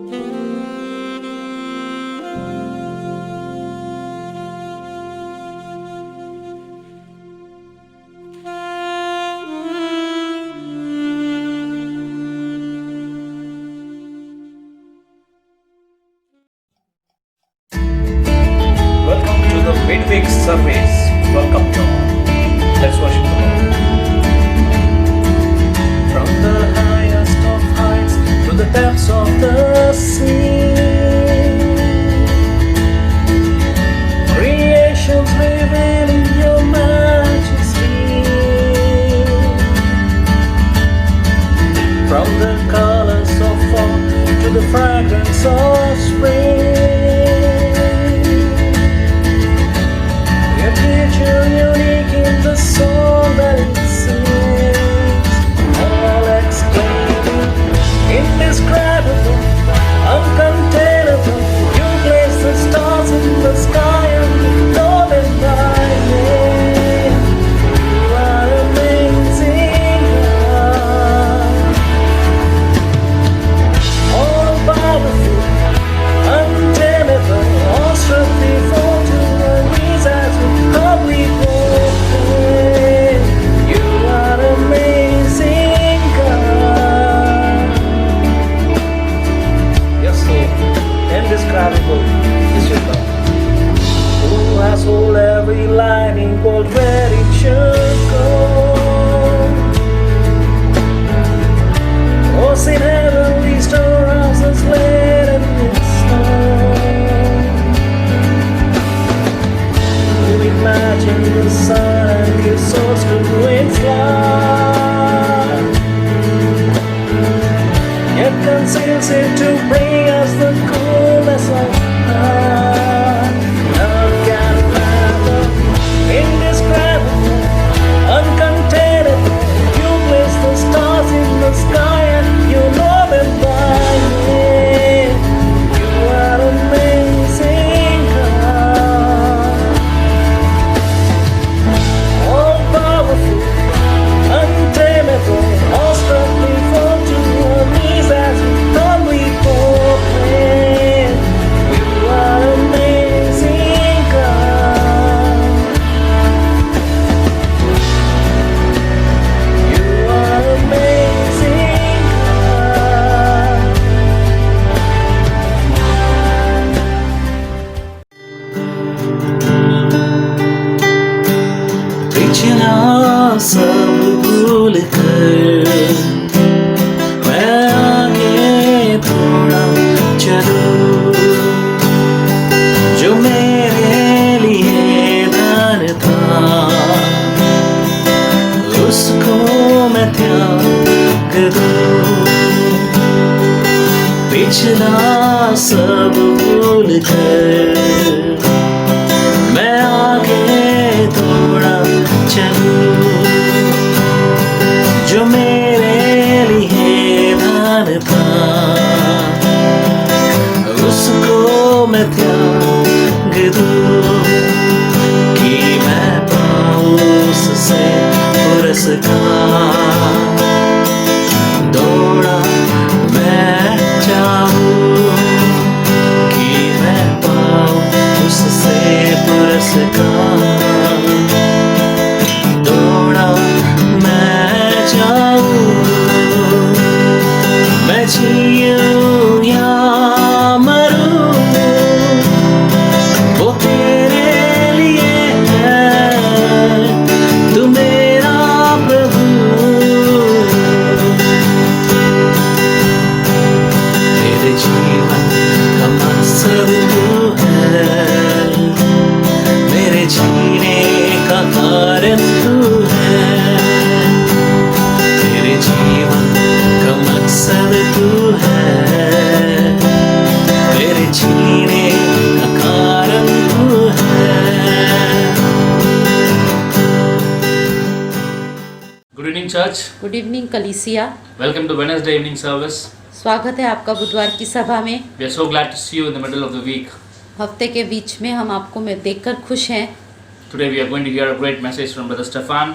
Welcome to the midweek service. Welcome you all. Let's worship the Lord. From the highest of heights to the depths of the sea, creation's revealing your majesty. From the colors of fall to the fragrance of spring, unique in the song that it sings, all exclaiming, indescribable, uncontainable. You place the stars in the sky and know them by name. You are amazing, God. All powerful, untamable, awestruck before to our knees as we humbly proclaim. You are amazing, God. Yes, Lord, indescribable is your love. Who has hold every line in gold where it should go? Oh, sin heavenly storehouses laid in stone. You imagine the sun and give souls to its light, yet conceals it to bring us the coolness of night. None can fathom, indescribable, uncontainable. You place the stars in the sky and you know them by name. You are amazing, God. All powerful, untamable, awestruck before to our knees as we humbly proclaim. You are amazing, God. You are amazing, God. पिछला सब भूल कर मैं आगे थोड़ा चलूं, जो मेरे लिए दान था उसको मैं त्याग दूं। पिछला सब भूल कर मैं आगे थोड़ा चलूं, जो मेरे लिए दान था उसको मैं त्याग दूं, कि मैं पाऊं उससे पुरस्कार। दौड़ा मैं चाहूं कि मैं पाऊं उससे पुरस्कार। दौड़ा मैं चाहूं, मैं जीऊं या मरूं, वो तेरे लिए है, तू मेरा प्रभु। मेरे जीवन का मकसद तू है, मेरे जीने का कारण तू है। तेरे जीवन का मकसद तू है, मेरे जीने का कारण तू है। Good evening, church. Good evening कलीसिया। Welcome to Wednesday evening service. स्वागत है आपका बुधवार की सभा में। We are so glad to see you in the middle of the week. हफ्ते के बीच में हम आपको देखकर खुश हैं। Today we are going to hear a great message from Brother Stefan.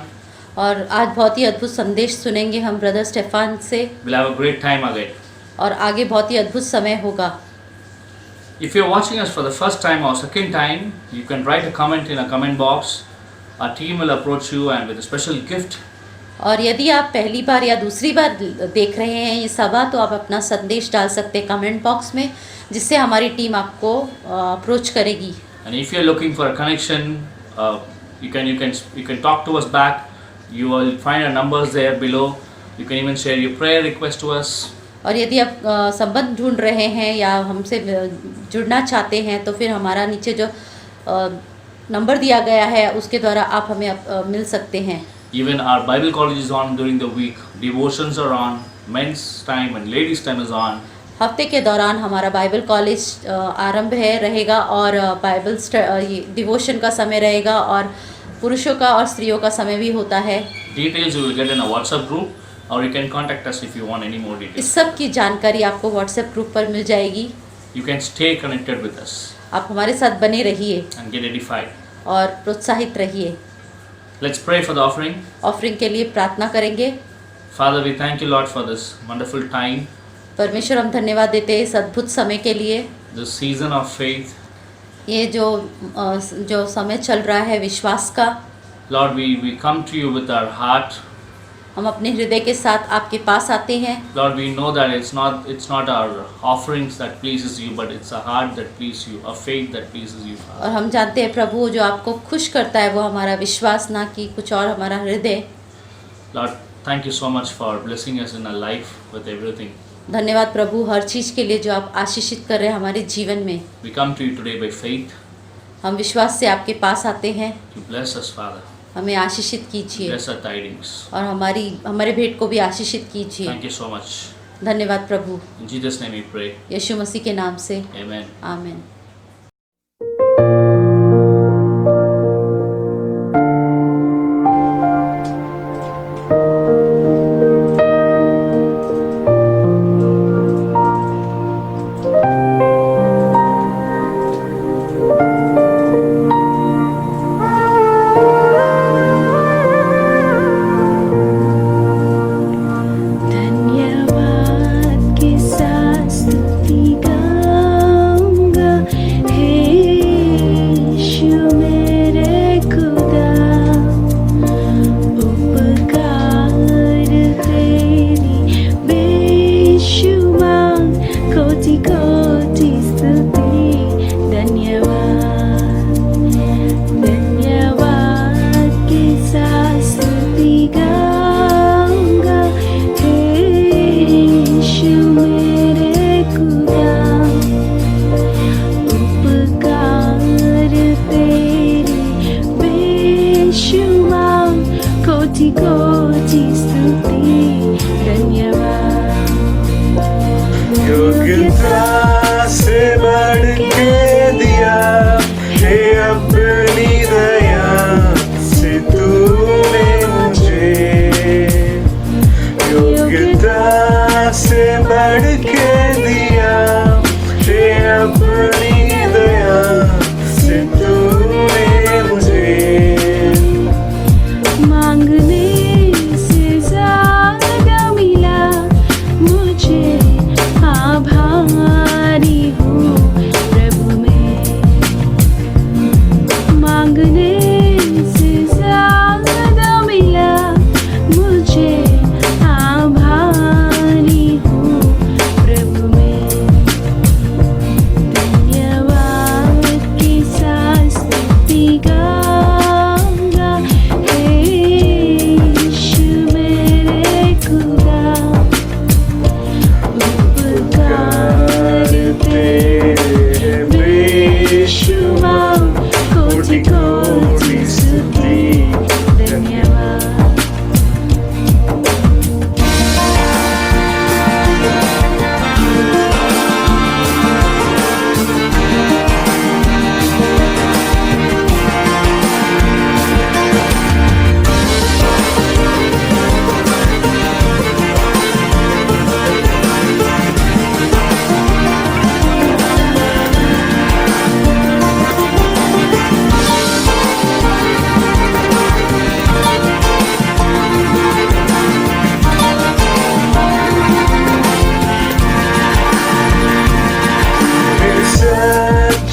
और आज बहुत ही अद्भुत संदेश सुनेंगे हम ब्रदर स्टेफान से। We'll have a great time again. और आगे बहुत ही अद्भुत समय होगा। If you're watching us for the first time or second time, you can write a comment in a comment box. Our team will approach you and with a special gift. और यदि आप पहली बार या दूसरी बार देख रहे हैं ये सभा, तो आप अपना संदेश डाल सकते हैं कमेंट बॉक्स में, जिससे हमारी टीम आपको अप्रोच करेगी। And if you're looking for a connection, you can talk to us back. You will find our numbers there below. You can even share your prayer request to us. और यदि आप संबंध ढूंढ रहे हैं या हमसे जुड़ना चाहते हैं, तो फिर हमारा नीचे जो नंबर दिया गया है उसके द्वारा आप हमें मिल सकते हैं। Even our Bible college is on during the week. Devotions are on. Men's time and ladies time is on. हफ्ते के दौरान हमारा बाइबल कॉलेज आरंभ रहेगा और बाइबल डिवोशन का समय रहेगा और पुरुषों का और स्त्रियों का समय भी होता है। Details you will get in a WhatsApp group, or you can contact us if you want any more details. इस सब की जानकारी आपको व्हाट्सएप ग्रुप पर मिल जाएगी। You can stay connected with us आप हमारे साथ बने रहिए and get edified. और प्रोत्साहित रहिए। Let's pray for the offering. Offering के लिए प्रार्थना करेंगे। Father, we thank you, Lord, for this wonderful time, परमेश्वर, हम धन्यवाद देते हैं इस अद्भुत समय के लिए। this season of faith. ये जो समय चल रहा है विश्वास का, Lord, we come to you with our heart. हम अपने हृदय के साथ आपके पास आते हैं। Lord, we know that it's not our offerings that pleases you, but it's a heart that pleases you, a faith that pleases you, Father. और हम जानते हैं प्रभु, जो आपको खुश करता है वो हमारा विश्वास, ना कि कुछ और, हमारा हृदय। Lord, thank you so much for blessing us in our life with everything. धन्यवाद प्रभु हर चीज़ के लिए जो आप आशीषित कर रहे हैं हमारे जीवन में। We come to you today by faith. हम विश्वास से आपके पास आते हैं। You bless us, Father. हमें आशीषित कीजिए Bless our tidings. और हमारे भेंट को भी आशीषित कीजिए। Thank you so much. धन्यवाद प्रभु, In Jesus' name we pray. यीशु मसीह के नाम से Amen. आमीन। योग्यता से बड़ी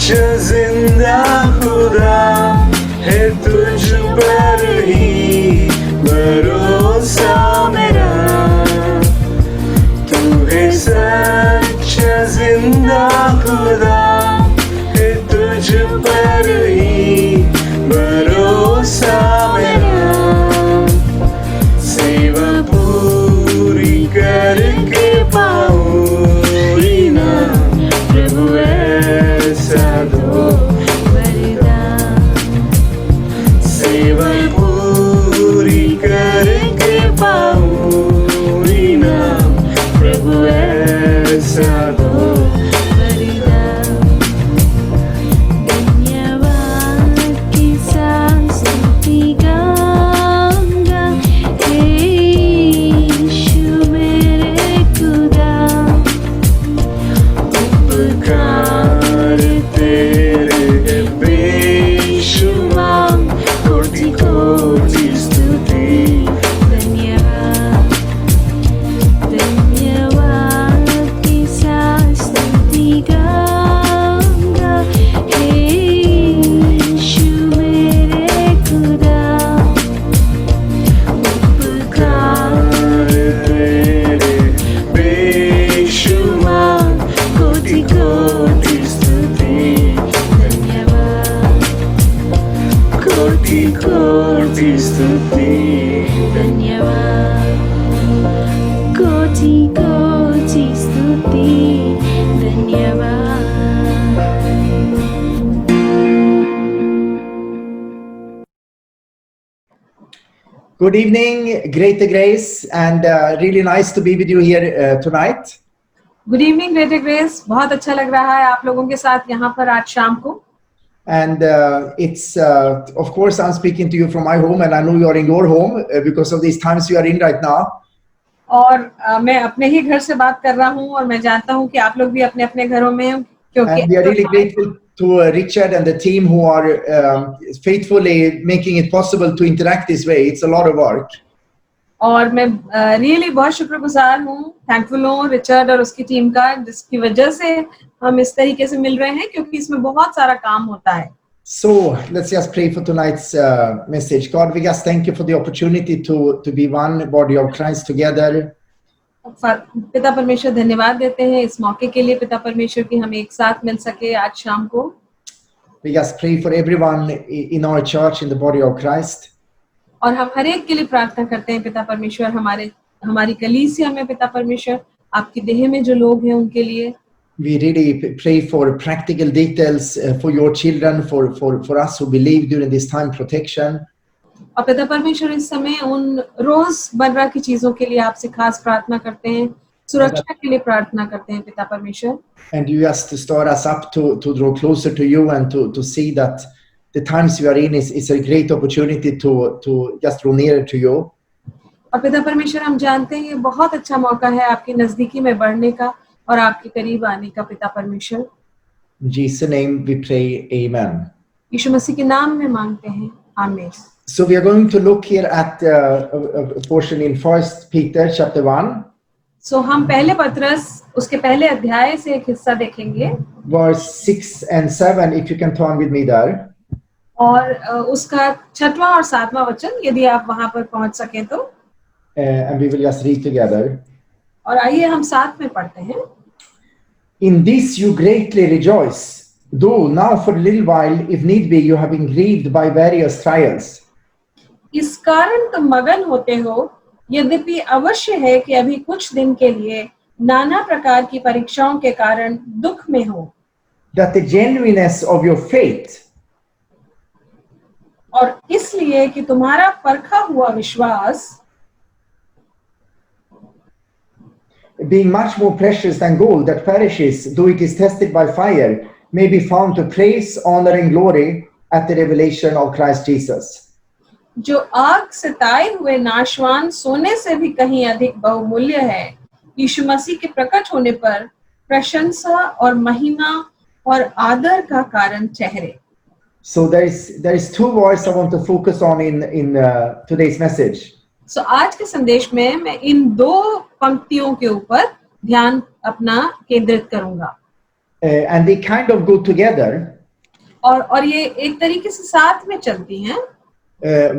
जिंदा खुदा है तुझ पर ही भरोसा मेरा, तू है सच्चा जिंदा खुदा है तुझ पर ही भरोसा मेरा, सेवा पूरी करके पाऊंगी ना प्रभु ऐसा दो वरदान, सेवा पूरी करके पाऊंगी ना प्रभु ऐसा दो वरदान। धन्यवाद की स्तुति गाऊंगा हे यीशु मेरे खुदा, उपकार तेरे बेशुमार कोटि कोटि स्तुति। धन्यवाद धन्यवाद की स्तुति गाऊंगा हे यीशु मेरे खुदा, उपकार तेरे बेशुमार कोटि कोटि स्तुति। धन्यवाद कोटि कोटि स्तुति। धन्यवाद कोटि कोटि स्तुति। धन्यवाद। Good evening, Greater Grace, and really nice to be with you here tonight. Good evening greater grace, बहुत अच्छा लग रहा है आप लोगों के साथ यहाँ पर आज शाम को। And it's, of course, I'm speaking to you from my home, and I know you are in your home because of these times you are in right now. और मैं अपने ही घर से बात कर रहा हूँ और मैं जानता हूँ कि आप लोग भी अपने अपने घरों में हैं, क्योंकि And we are really grateful to Richard and the team who are faithfully making it possible to interact this way. It's a lot of work. और मैं रियली बहुत शुक्रगुजार हूँ, थैंकफुल हूँ रिचर्ड और उसकी टीम का, जिसकी वजह से हम इस तरीके से मिल रहे हैं, क्योंकि इसमें बहुत सारा काम होता है। So let's just pray for tonight's message. God, we just thank you for the opportunity to be one body of Christ together. पिता परमेश्वर धन्यवाद देते हैं इस मौके के लिए, पिता परमेश्वर की हम एक साथ मिल सके आज शाम को। We just pray for everyone in our church, in the body of Christ. और हम हर एक के लिए प्रार्थना करते हैं पिता परमेश्वर, हमारी कलीसिया में पिता परमेश्वर, आपकी देह में जो लोग हैं उनके लिए। We really pray for practical details for your children, for us who believe during this time, protection. और पिता परमेश्वर इस समय उन रोजमर्रा की चीजों के लिए आपसे खास प्रार्थना करते हैं, सुरक्षा के लिए प्रार्थना करते हैं पिता परमेश्वर। And you just stir us up to draw closer to you and to see that the times we are in is a great opportunity to just draw nearer to you. और पिता परमेश्वर हम जानते हैं ये बहुत अच्छा मौका है आपकी नजदीकी में बढ़ने का और आपके करीब आने का पिता परमेश्वर। In Jesus' name we pray, amen. यीशु मसीह के नाम में मांगते हैं, आमीन। So we are going to look here at a portion in 1 Peter chapter 1. So हम पहले पत्रस उसके पहले अध्याय से एक हिस्सा देखेंगे, Verse 6 and 7, if you can turn with me there. और उसका 6वां और 7वां वचन यदि आप वहां पर पहुंच सकें तो। And we will just read together. और आइए हम साथ में पढ़ते हैं। In this you greatly rejoice, though now for a little while, if need be, you have been grieved by various trials. इस कारण तुम मगन होते हो, यद्यपि अवश्य है कि अभी कुछ दिन के लिए नाना प्रकार की परीक्षाओं के कारण दुख में हो, That the genuineness of your faith, और इसलिए कि तुम्हारा परखा हुआ विश्वास being much more precious than gold that perishes, though it is tested by fire, may be found to praise, honor and glory at the revelation of Christ Jesus. जो आग से ताए हुए नाशवान सोने से भी कहीं अधिक बहुमूल्य है, यीशु मसीह के प्रकट होने पर प्रशंसा और महिमा और आदर का कारण ठहरे। So there is two words I want to focus on in today's message. So आज के संदेश में मैं इन दो पंक्तियों के ऊपर ध्यान अपना केंद्रित करूंगा। And they kind of go together. और ये एक तरीके से साथ में चलती हैं।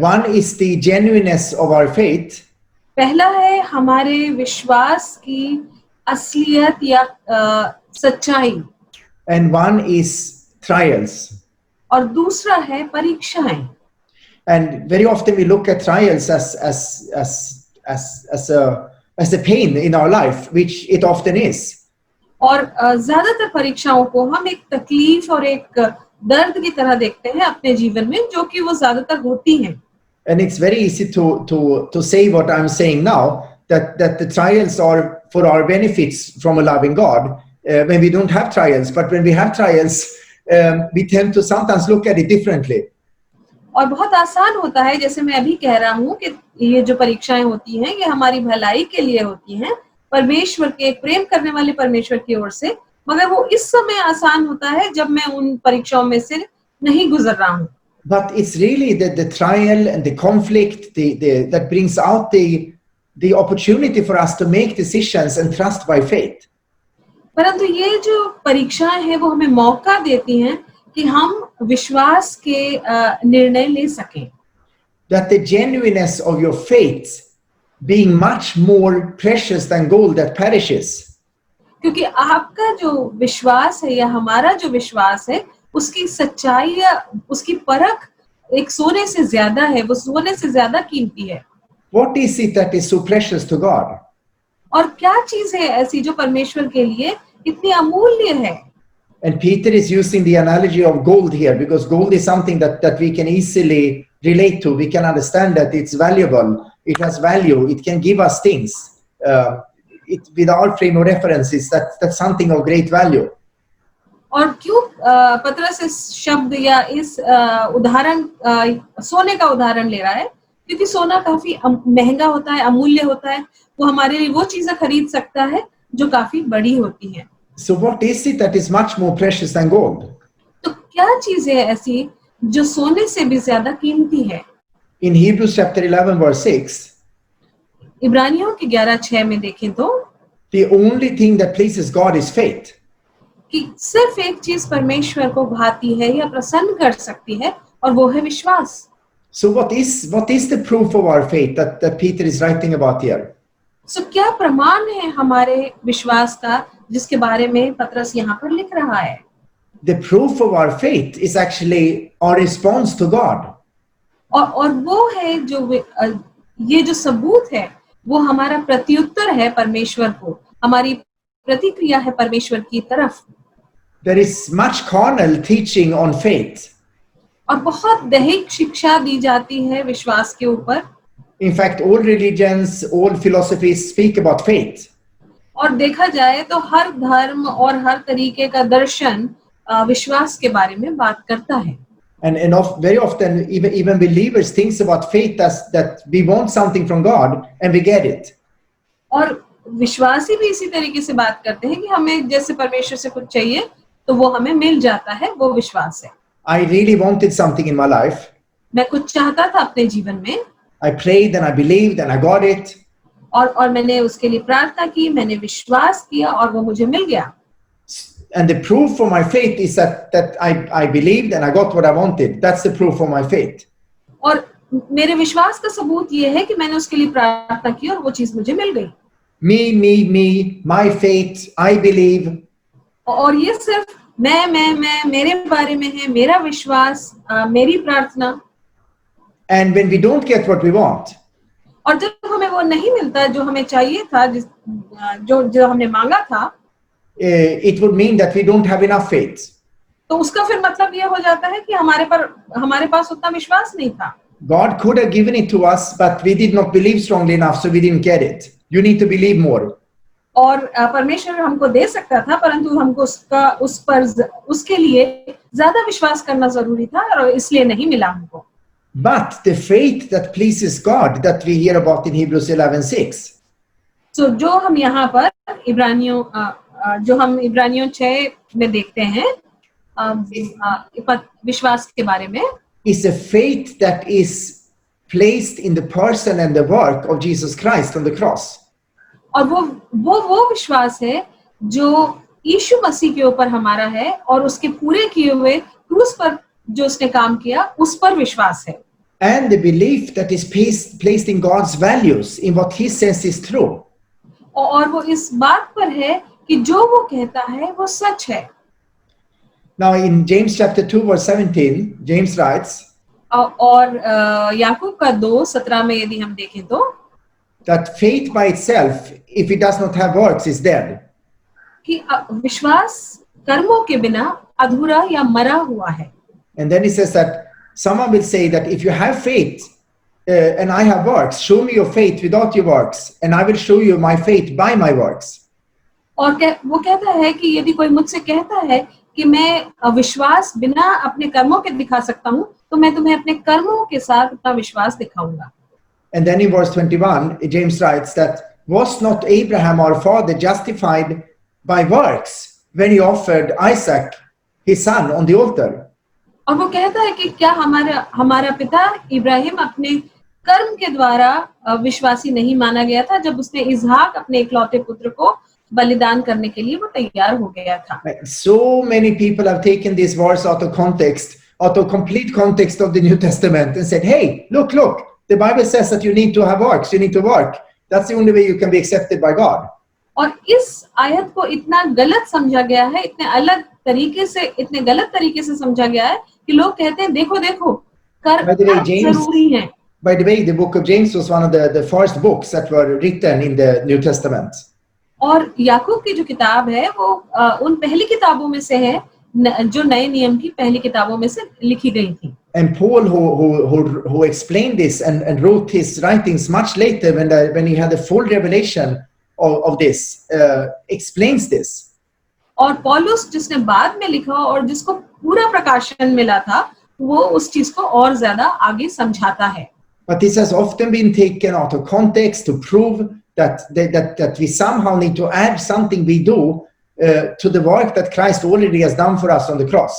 One is the genuineness of our faith, पहला है हमारे विश्वास की असलियत या सच्चाई, and one is trials. और दूसरा है परीक्षाएं। And very often we look at trials as a pain in our life, which it often is. और ज्यादातर परीक्षाओं को हम एक तकलीफ और एक दर्द की तरह देखते हैं अपने जीवन में, जो कि वो ज्यादातर होती हैं। And it's very easy to say what I'm saying now, that the trials are for our benefits from a loving God, when we don't have trials. But when we have trials, we tend to sometimes look at it differently. और बहुत आसान होता है, जैसे मैं अभी कह रहा हूँ कि ये जो परीक्षाएं होती हैं ये हमारी भलाई के लिए होती हैं, परमेश्वर के, प्रेम करने वाले परमेश्वर की ओर से, मगर वो इस समय आसान होता है जब मैं उन परीक्षाओं में से नहीं गुजर रहा हूँ। But it's really the trial and the conflict that brings out the opportunity for us to make decisions and trust by faith. परंतु ये जो परीक्षाएं हैं वो हमें मौका देती हैं कि हम विश्वास के निर्णय ले सकें। That the genuineness of your faith being much more precious than gold that perishes. क्योंकि आपका जो विश्वास है या हमारा जो विश्वास है उसकी सच्चाई या उसकी परख एक सोने से ज्यादा है, वो सोने से ज्यादा कीमती है। What is it that is so precious to God? और क्या चीज है ऐसी जो परमेश्वर के लिए इतनी अमूल्य है? And Peter is using the analogy of gold here, because gold is something that we can easily relate to. We can understand that it's valuable, it has value, it can give us things. With our frame of references, that's something of great value. और क्यों पतरस इस शब्द या इस उदाहरण सोने का उदाहरण ले रहा है? क्योंकि सोना काफी महंगा होता है, अमूल्य होता है, वो हमारे लिए वो चीजें खरीद सकता है जो काफी बड़ी होती हैं। So what is it that is much more precious than gold? तो क्या चीज है ऐसी जो सोने से भी ज्यादा कीमती है? In Hebrews chapter 11 verse 6, इब्रानियों के 11:6 में देखें तो the only thing that pleases God is faith. कि सिर्फ एक चीज परमेश्वर को भाती है या प्रसन्न कर सकती है, और वो है विश्वास। So what is the proof of our faith that Peter is writing about here? सो क्या प्रमाण है हमारे विश्वास का जिसके बारे में पतरस यहाँ पर लिख रहा है? The proof of our faith is actually our response to God. और वो है जो ये जो सबूत है वो हमारा प्रत्युत्तर है परमेश्वर को, हमारी प्रतिक्रिया है परमेश्वर की तरफ। There is much carnal teaching on faith. और बहुत दैहिक शिक्षा दी जाती है विश्वास के ऊपर। In fact, all religions, all philosophies speak about faith. और देखा जाए तो हर धर्म और हर तरीके का दर्शन विश्वास के बारे में बात करता है। And very often, even believers thinks about faith that we want something from God and we get it. और विश्वासी भी इसी तरीके से बात करते हैं कि हमें जैसे परमेश्वर से कुछ चाहिए तो वो हमें मिल जाता है, वो विश्वास है। I really wanted something in my life. मैं कुछ चाहता था अपने जीवन में। I prayed and I believed and I got it. और मैंने उसके लिए प्रार्थना की, मैंने विश्वास किया और वो मुझे मिल गया। And the proof for my faith is that I believed and I got what I wanted. That's the proof for my faith. और मेरे विश्वास का सबूत ये है कि मैंने उसके लिए प्रार्थना की और वो चीज मुझे मिल गई। Me, my faith, I believe. और ये सिर्फ मैं मेरे बारे में है, मेरा विश्वास, मेरी प्रार्थना। And when we don't get what we want, और जब हमें वो नहीं मिलता जो हमें चाहिए था, जो हमने मांगा था, it would mean that we don't have enough faith. तो उसका फिर मतलब ये हो जाता है कि हमारे पास उतना विश्वास नहीं था। God could have given it to us, but we did not believe strongly enough, so we didn't get it. You need to believe more. और परमेश्वर हमको दे सकता था, परंतु हमको उसके लिए ज्यादा विश्वास करना जरूरी था और इसलिए नहीं मिला हमको। But the faith that pleases God that we hear about in Hebrews 11:6. So जो हम यहाँ पर इब्रानियों 6 में देखते हैं विश्वास के बारे में, is a faith that is placed in the person and the work of Jesus Christ on the cross. और वो विश्वास है जो यीशु मसीह के ऊपर हमारा है और उसके पूरे किए हुए क्रूस पर जो उसने काम किया उस पर विश्वास है, and the belief that is placed in God's values, in what He says is true. और वो इस बात पर है कि जो वो कहता है वो सच है। Now, in James chapter 2, verse 17, James writes और याकूब का 2:17 में यदि हम देखें तो that faith by itself, if it does not have works, is dead. कि विश्वास कर्मों के बिना अधूरा या मरा हुआ है। And then he says that someone will say that if you have faith and I have works, show me your faith without your works, and I will show you my faith by my works. और वो कहता है कि यदि कोई मुझसे कहता है कि मैं विश्वास बिना अपने कर्मों के दिखा सकता हूँ, तो मैं तुम्हें अपने कर्मों के साथ अपना विश्वास दिखाऊंगा। And then in verse 21, James writes that was not Abraham our father justified by works when he offered Isaac his son on the altar? और वो कहता है कि क्या हमारा पिता इब्राहिम अपने कर्म के द्वारा विश्वासी नहीं माना गया था जब उसने इसहाक अपने इकलौते पुत्र को बलिदान करने के लिए वो तैयार हो गया था। So many people have taken this verse out of context, out of complete context of the New Testament, and said, hey, look, the Bible says that you need to have works, you need to work. That's the only way you can be accepted by God. और इस आयत को इतना गलत समझा गया है, इतने गलत तरीके से समझा गया है कि लोग कहते हैं देखो कर्म जरूरी है। By the way, the book of James was one of the first books that were written in the New Testament. और याकूब की जो किताब है वो उन पहली किताबों में से है जो नए नियम की पहली किताबों में से लिखी गई थी। And Paul, who explained this and wrote his writings much later when he had a full revelation of this, explains this. और पौलुस जिसने बाद में लिखा और जिसको पूरा प्रकाशन मिला था, वो उस चीज को और ज्यादा आगे समझाता है। But this has often been taken out of context to prove that we somehow need to add something we do to the work that Christ already has done for us on the cross.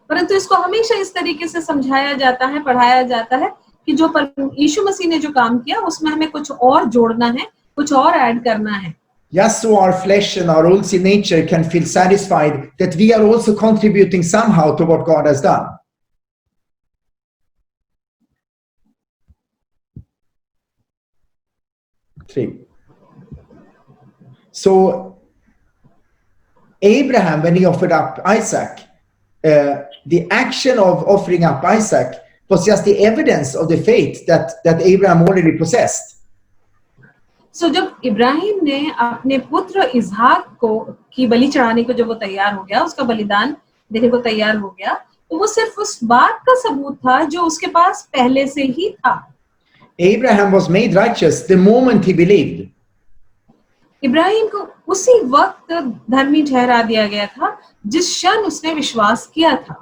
परंतु इसको हमेशा इस तरीके से समझाया जाता है, पढ़ाया जाता है कि जो यीशु मसीह ने जो काम किया उसमें हमें कुछ और जोड़ना है, कुछ और ऐड करना है। Just so our flesh and our old sin nature can feel satisfied that we are also contributing somehow to what God has done. So Abraham, when he offered up Isaac, the action of offering up Isaac was just the evidence of the faith that Abraham already possessed. So जब इब्राहिम ने अपने पुत्र इसहाक को की बलि चढ़ाने को जब वो तैयार हो गया, उसका बलिदान देने को तैयार हो गया, तो वो सिर्फ उस बात का सबूत था जो उसके पास पहले से ही था। Abraham was made righteous the moment he believed. Ibrahim को उसी वक्त धर्मी ठहरा दिया गया था जिस क्षण उसने विश्वास किया था।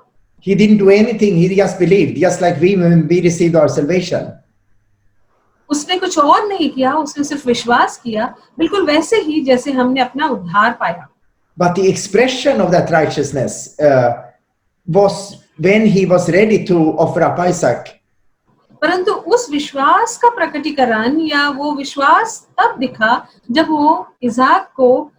He didn't do anything, he just believed, just like we when we received our salvation. उसने कुछ और नहीं किया, उसने सिर्फ विश्वास किया, बिल्कुल वैसे ही जैसे हमने अपना उद्धार पाया। But the expression of that righteousness was when he was ready to offer up Isaac. परंतु उस विश्वास का प्रकटीकरण या वो विश्वास तब दिखा जब वो इसहाक को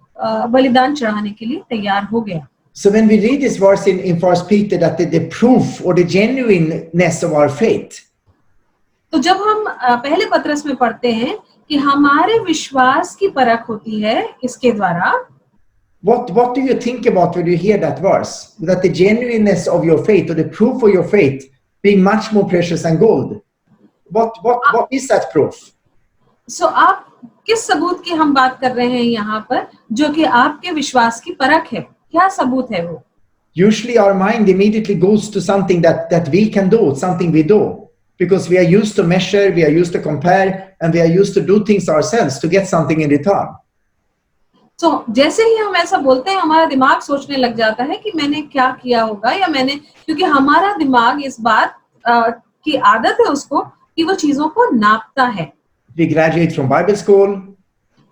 बलिदान चढ़ाने के लिए तैयार हो गया। So when we read this verse in 1 Peter, that the proof or the genuineness of our faith, तो जब हम पहले पत्रस में पढ़ते हैं कि हमारे विश्वास की परख होती है इसके द्वारा, what do you think about when you hear that verse? That the genuineness of your faith or the proof of your faith being much more precious than gold. What is that proof? So आप किस सबूत की हम बात कर रहे हैं यहाँ पर जो कि आपके विश्वास की परख है? क्या सबूत है वो? Usually our mind immediately goes to something that we can do, something we do. Because we are used to measure, we are used to compare, and we are used to do things ourselves to get something in return. So जैसे ही हम ऐसा बोलते हैं, हमारा दिमाग सोचने लग जाता है कि मैंने क्या किया होगा या क्योंकि हमारा दिमाग इस बात की आदत है उसको कि वो चीजों को नापता है। We graduate from Bible school.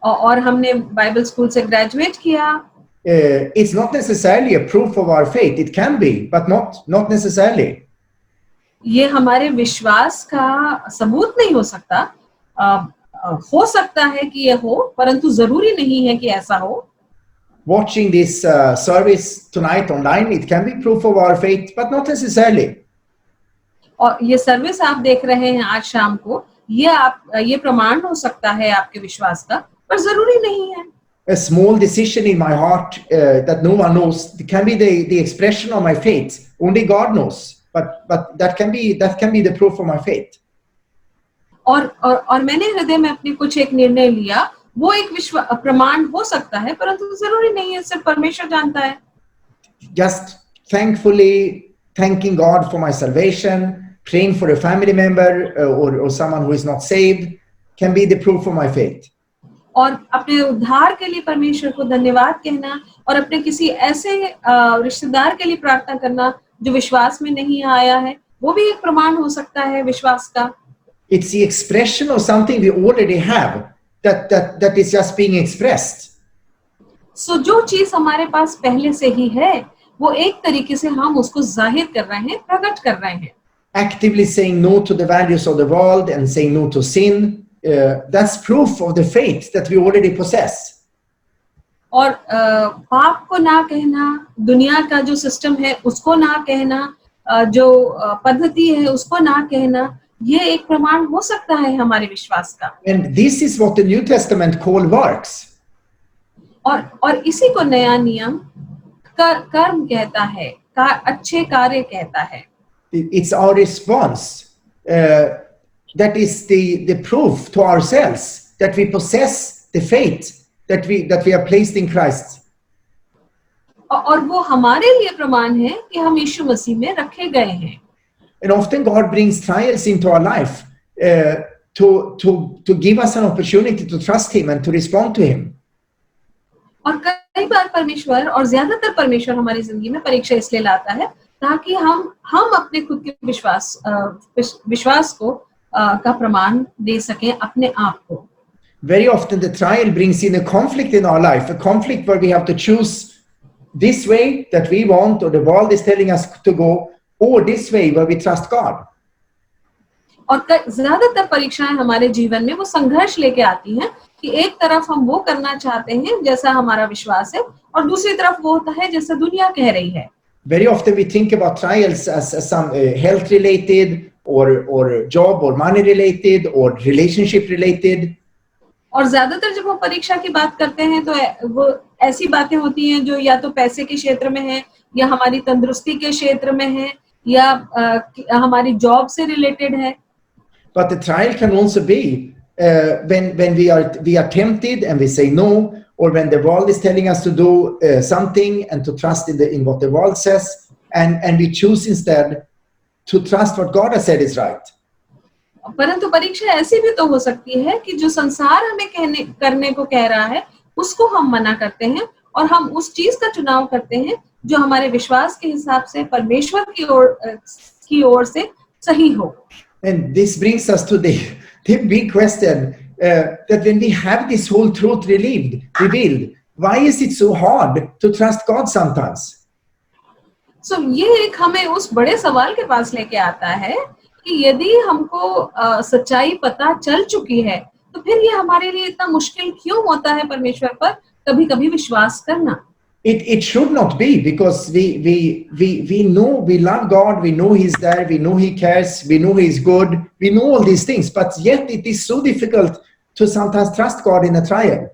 और हमने बाइबल स्कूल से ग्रेजुएट किया। It's not necessarily a proof of our faith. It can be, but not necessarily. ये हमारे विश्वास का सबूत नहीं हो सकता। हो सकता है कि ये हो, परंतु जरूरी नहीं है कि ऐसा हो। watching this service tonight online, it can be proof of our faith, but not necessarily. और ये सर्विस आप देख रहे हैं आज शाम को, ये प्रमाण हो सकता है आपके विश्वास का, पर जरूरी नहीं है। A small decision in my heart that no one knows can be the expression of my faith. Only God knows, but that can be the proof of my faith. और मैंने हृदय में अपने कुछ एक निर्णय लिया, वो एक प्रमाण हो सकता है, परंतु जरूरी नहीं है, सिर्फ परमेश्वर जानता है। Just thankfully thanking God for my salvation, praying for a family member or someone who is not saved can be the proof of my faith. और अपने उद्धार के लिए परमेश्वर को धन्यवाद कहना और अपने किसी ऐसे रिश्तेदार के लिए प्रार्थना करना जो विश्वास में नहीं आया है, वो भी एक प्रमाण हो सकता है विश्वास का। It's the expression of something we already have that is just being expressed. So जो चीज हमारे पास पहले से ही है, वो एक तरीके से हम उसको जाहिर कर रहे हैं, प्रकट कर रहे हैं। Actively saying no to the values of the world and saying no to sin, that's proof of the faith that we already possess. और पाप को ना कहना, दुनिया का जो सिस्टम है उसको ना कहना, जो पद्धति है उसको ना कहना, ये एक प्रमाण हो सकता है हमारे विश्वास का। And this is what the New Testament call works. और इसी को नया नियम कर्म कहता है, अच्छे कार्य कहता है। It's our response that is the proof to ourselves that we possess the faith that we are placed in Christ. और वो हमारे लिए प्रमाण है कि हम यीशु मसीह में रखे गए हैं। And often God brings trials into our life to give us an opportunity to trust Him and to respond to Him. और कई बार परमेश्वर और ज्यादातर परमेश्वर हमारी जिंदगी में परीक्षा इसलिए लाता है ताकि हम अपने खुद के विश्वास को का प्रमाण दे सकें अपने आप को। Very often the trial brings in a conflict in our life, a conflict where we have to choose this way that we want or the world is telling us to go, or this way where we trust God. और ज्यादातर परीक्षाएं हमारे जीवन में वो संघर्ष लेके आती हैं कि एक तरफ हम वो करना चाहते हैं जैसा हमारा विश्वास है और दूसरी तरफ वो होता है जैसा दुनिया कह रही है। Very often we think about trials as some health related or job or money related or relationship related. और ज्यादातर जब हम परीक्षा की बात करते हैं तो वो ऐसी बातें होती हैं जो या तो पैसे के क्षेत्र में है या हमारी तंदुरुस्ती के क्षेत्र में है या हमारी जॉब से रिलेटेड है। But the trial can also be when we are tempted and we say no, or when the world is telling us to do something and to trust in what the world says, and we choose instead to trust what God has said is right. परंतु परीक्षा ऐसी भी तो हो सकती है कि जो संसार हमें करने को कह रहा है उसको हम मना करते हैं और हम उस चीज का चुनाव करते हैं जो हमारे विश्वास के हिसाब से परमेश्वर की ओर से सही हो। And this brings us to the big question that when we have this whole truth revealed, why is it so hard to trust God sometimes? So ये एक हमें उस बड़े सवाल के पास लेके आता है कि यदि हमको सच्चाई पता चल चुकी है तो फिर ये हमारे लिए इतना मुश्किल क्यों होता है परमेश्वर पर कभी-कभी विश्वास करना। It should not be, because we know we love God, we know He's there, we know He cares, we know He's good, we know all these things, but yet it is so difficult to sometimes trust God in a trial.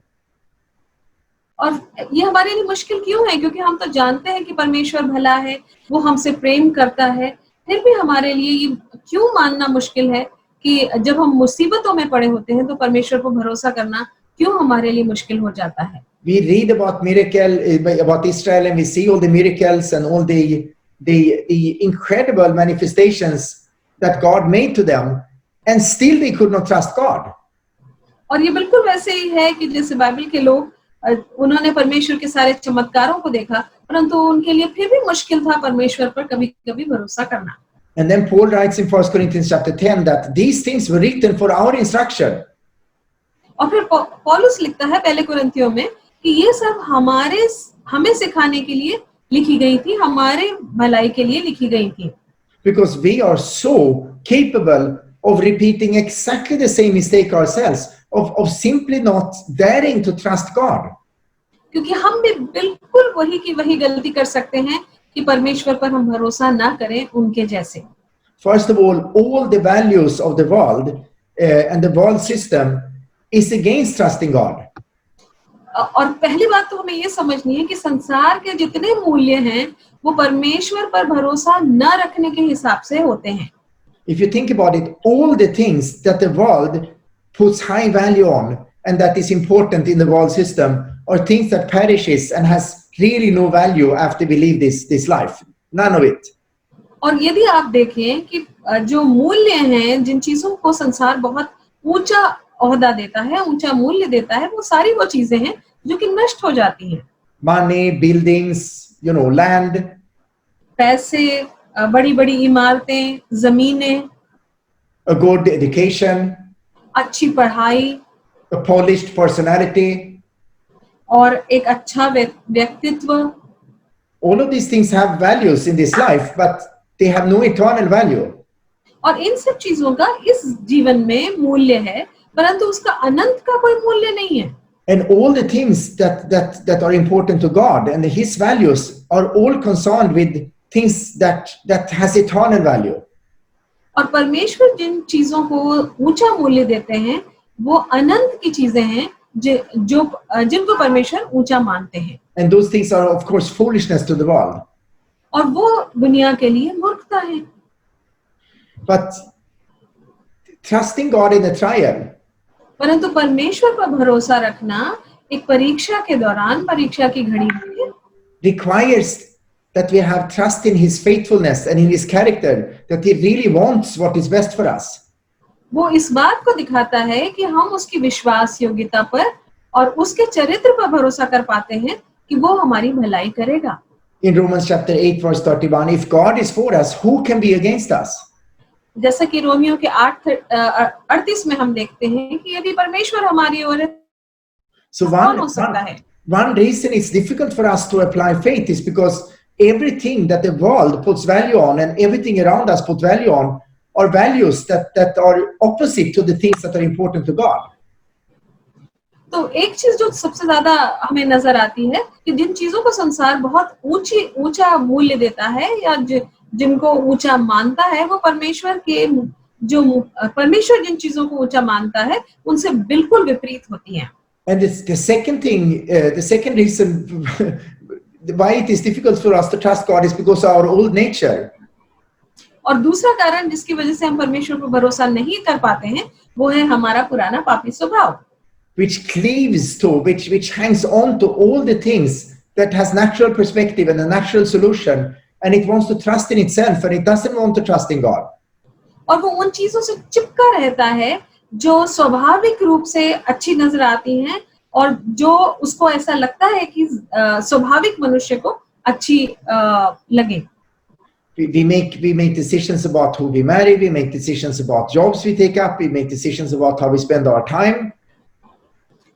और ये हमारे लिए मुश्किल क्यों है? क्योंकि हम तो जानते हैं कि परमेश्वर भला है, वो हमसे प्रेम करता है, फिर भी हमारे लिए ये क्यों मानना मुश्किल है कि जब हम मुसीबतों में पड़े होते हैं तो परमेश्वर पर भरोसा करना क्यों हमारे लिए मुश्किल हो जाता है। We read about Israel and we see all the miracles and all the incredible manifestations that God made to them, and still they could not trust God. और ये बिल्कुल वैसे ही है कि जैसे बाइबल के लोग उन्होंने परमेश्वर के सारे चमत्कारों को देखा परंतु उनके लिए फिर भी मुश्किल था परमेश्वर पर कभी-कभी भरोसा करना। And then Paul writes in 1 Corinthians chapter 10 that these things were written for our instruction. और फिर पौलुस लिखता है पहले कुरिन्थियों में कि ये सब हमें सिखाने के लिए लिखी गई थी, हमारे भलाई के लिए लिखी गई थी। Because we are so capable of repeating exactly the same mistake ourselves, of simply not daring to trust God. क्योंकि हम भी बिल्कुल वही की वही गलती कर सकते हैं कि परमेश्वर पर हम भरोसा ना करें उनके जैसे। First of all the values of the world and the world system is against trusting God. और पहली बात तो हमें ये समझनी है कि संसार के जितने मूल्य हैं वो परमेश्वर पर भरोसा न रखने के हिसाब से होते हैं। If you think about it, all the things that the world puts high value on and that is important in the world system are things that perishes and has really no value after we leave this life. None of it. और यदि आप देखें कि जो मूल्य हैं, जिन चीजों को संसार बहुत ऊंचा ओहदा देता है, ऊंचा मूल्य देता है, वो सारी वो चीजें हैं जो कि नष्ट हो जाती हैं। Money, buildings, land, पैसे, बड़ी-बड़ी इमारतें, जमीनें, a good education, अच्छी पढ़ाई a polished personality. और एक अच्छा व्यक्तित्व, All of these things have values in this life, but they have no eternal value. और इन सब चीजों का इस जीवन में मूल्य है, परंतु उसका अनंत का कोई मूल्य नहीं है। And all the things that are important to God and His values are all concerned with things that has eternal value. और परमेश्वर जिन चीजों को ऊंचा मूल्य देते हैं, वो अनंत की चीजें हैं जिनको परमेश्वर ऊंचा मानते हैं। And those things are of course foolishness to the world. और वो दुनिया के लिए मूर्खता है। But trusting God in a trial परंतु परमेश्वर पर भरोसा रखना एक परीक्षा के दौरान, परीक्षा की घड़ी में, requires that we have trust in His faithfulness and in His character, that He really wants what is best for us. वो इस बात को दिखाता है कि हम उसकी विश्वास योग्यता पर और उसके चरित्र पर भरोसा कर पाते हैं कि वो हमारी भलाई करेगा। In Romans chapter 8 verse 31, if God is for us, who can be against us? जैसा कि रोमियो के 8:38 में हम देखते हैं कि यदि परमेश्वर हमारी ओर है, So कौन हो सकता है? one reason it's difficult for us to apply faith is because everything that the world puts value on and everything around us put value on are values that are opposite to the things that are important to God. तो एक चीज जो सबसे ज्यादा हमें नजर आती है कि जिन चीजों को संसार बहुत ऊंचा मूल्य देता है या जिनको ऊंचा मानता है, वो परमेश्वर जिन चीजों को ऊंचा मानता है उनसे बिल्कुल विपरीत होती हैं। And the second thing, the second reason why it is difficult for us to trust God is because of our old nature. और दूसरा कारण जिसकी वजह से हम परमेश्वर पर भरोसा नहीं कर पाते हैं, वो है हमारा पुराना पापी स्वभाव, which cleaves to, which hangs on to all the things that has natural perspective and a natural solution, and it wants to trust in itself and it doesn't want to trust in God. और वो उन चीजों से चिपका रहता है जो स्वाभाविक रूप से अच्छी नजर आती हैं और जो उसको ऐसा लगता है कि स्वाभाविक मनुष्य को अच्छी लगे। We make decisions about who we marry, we make decisions about jobs we take up, we make decisions about how we spend our time.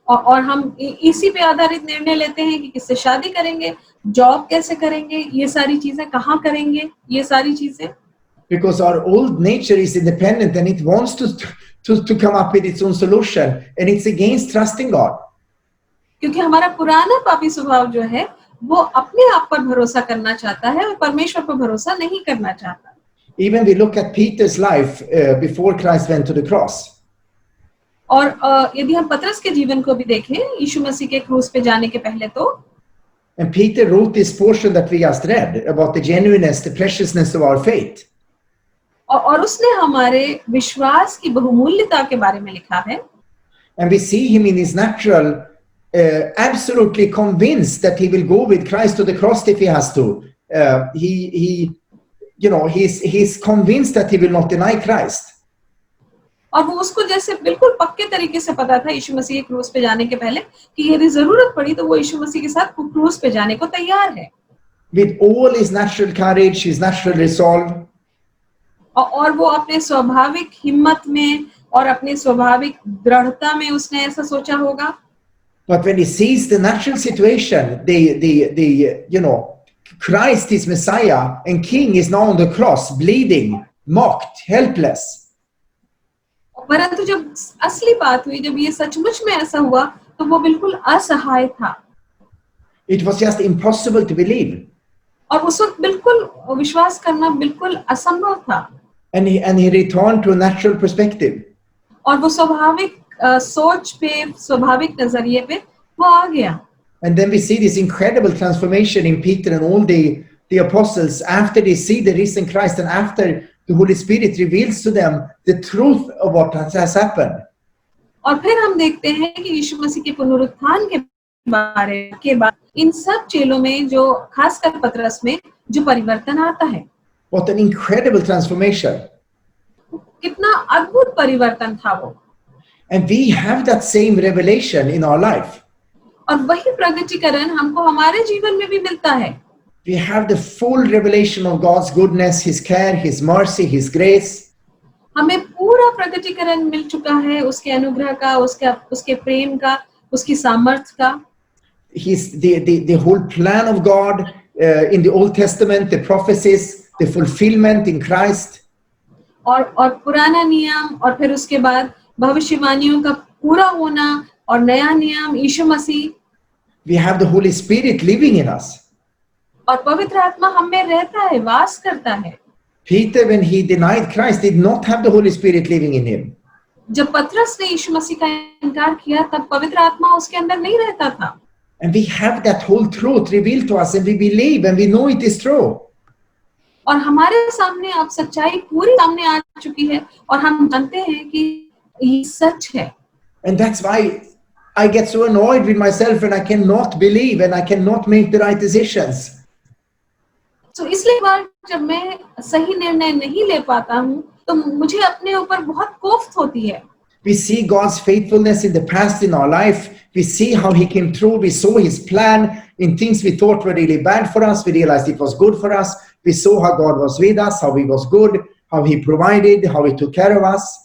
और हम इसी पे आधारित निर्णय लेते हैं कि किससे शादी करेंगे, जॉब कैसे करेंगे, ये सारी चीजें कहाँ करेंगे, ये सारी चीजें। Because our old nature is independent and it wants to come up with its own solution, and it's against trusting God. क्योंकि हमारा पुराना पापी स्वभाव जो है वो अपने आप पर भरोसा करना चाहता है और परमेश्वर पर भरोसा नहीं करना चाहता। Even we look at Peter's life before Christ went to the cross. और यदि हम पतरस के जीवन को भी देखें, यीशु मसीह के क्रूस पे जाने के पहले तो, And Peter wrote this portion that we just read about the genuineness, the preciousness of our faith. और उसने हमारे विश्वास की बहुमूल्यता के बारे में लिखा है। And we see him in his natural, absolutely convinced that he will go with Christ to the cross if he has to. He's convinced that he will not deny Christ. और वो उसको जैसे बिल्कुल पक्के तरीके से पता था यीशु मसीह के क्रूस पे जाने के पहले कि यदि जरूरत पड़ी तो वो यीशु मसीह के साथ क्रूस पे जाने को तैयार है। With all his natural courage, his natural resolve. और वो अपने स्वाभाविक हिम्मत में और अपने स्वाभाविक दृढ़ता में उसने ऐसा सोचा होगा। But when he sees the natural situation, Christ is Messiah and King is now on the cross, bleeding, mocked, helpless. परंतु जब असली बात हुई, जब ये सचमुच में ऐसा हुआ, तो वो बिल्कुल असहाय था। It was just impossible to believe. और उस वक्त बिल्कुल विश्वास करना बिल्कुल असंभव था। And he returned to a natural perspective. और वो स्वाभाविक सोच पे, स्वाभाविक नजरिए पे वो आ गया। And then we see this incredible transformation in Peter and all the apostles after they see the risen Christ and after the Holy Spirit reveals to them the truth of what has happened. और फिर हम देखते हैं कि यीशु मसीह के पुनरुत्थान के बाद इन सब चेलों में जो खासकर पतरस में जो परिवर्तन आता है। What an incredible transformation. कितना अद्भुत परिवर्तन था वो। And we have that same revelation in our life. और वही प्रगटीकरण हमको हमारे जीवन में भी मिलता है। We have the full revelation of God's goodness, His care, His mercy, His grace. हमें पूरा प्रगटीकरण मिल चुका है उसके अनुग्रह का, उसके प्रेम का, उसकी सामर्थ्य का। The whole plan of God in the Old Testament, the prophecies, the fulfillment in Christ. और पुराना नियम और फिर उसके बाद भविष्यवाणियों का पूरा होना और नया नियम यीशु मसीह। We have the Holy Spirit living in us. और पवित्र आत्मा हम में रहता है, वास करता है। Peter, when he denied Christ, did not have the Holy Spirit living in him. जब पतरस ने यीशु मसीह का इनकार किया तब पवित्र आत्मा उसके अंदर नहीं रहता था। And we have that whole truth revealed to us and we believe and we know it is true. और हमारे सामने अब सच्चाई पूरी सामने आ चुकी है और हम जानते हैं कि ये सच है। And that's why I get so annoyed with myself and I cannot believe and I cannot make the right decisions. तो इसलिए बार जब मैं सही निर्णय नहीं ले पाता हूँ तो मुझे अपने ऊपर बहुत कोफ्त होती है। We see God's faithfulness in the past in our life. We see how He came through. We saw His plan in things we thought were really bad for us. We realized it was good for us. We saw how God was with us, how He was good, how He provided, how He took care of us.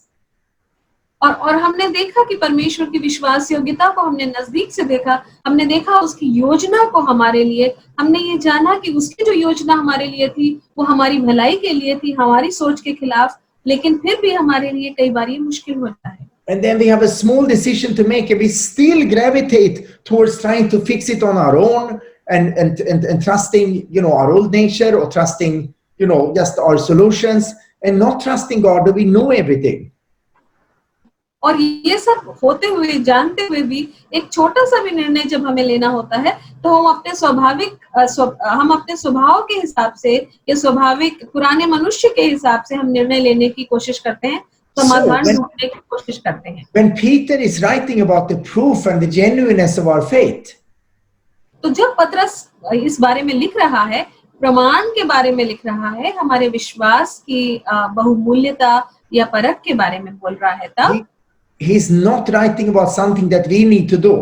और हमने देखा कि परमेश्वर की विश्वास योग्यता को हमने नजदीक से देखा। हमने देखा उसकी योजना को हमारे लिए। हमने ये जाना कि उसकी जो योजना हमारे लिए थी वो हमारी भलाई के लिए थी, हमारी सोच के खिलाफ, लेकिन फिर भी हमारे लिए कई बार ये मुश्किल होता है। And then we have a small decision to make and we still gravitate towards trying to fix it on our own and trusting, our old nature or trusting, just our solutions and not trusting God that we know everything. और ये सब होते हुए, जानते हुए भी एक छोटा सा भी निर्णय जब हमें लेना होता है तो हम अपने स्वभाव के हिसाब से या स्वाभाविक पुराने मनुष्य के हिसाब से हम निर्णय लेने की कोशिश करते हैं, समाधान ढूंढने की कोशिश करते हैं। When Peter is writing about the proof and the genuineness of our faith, तो जब पतरस इस बारे में लिख रहा है, प्रमाण के बारे में लिख रहा है, हमारे विश्वास की बहुमूल्यता या परख के बारे में बोल रहा है, तब he's not writing about something that we need to do.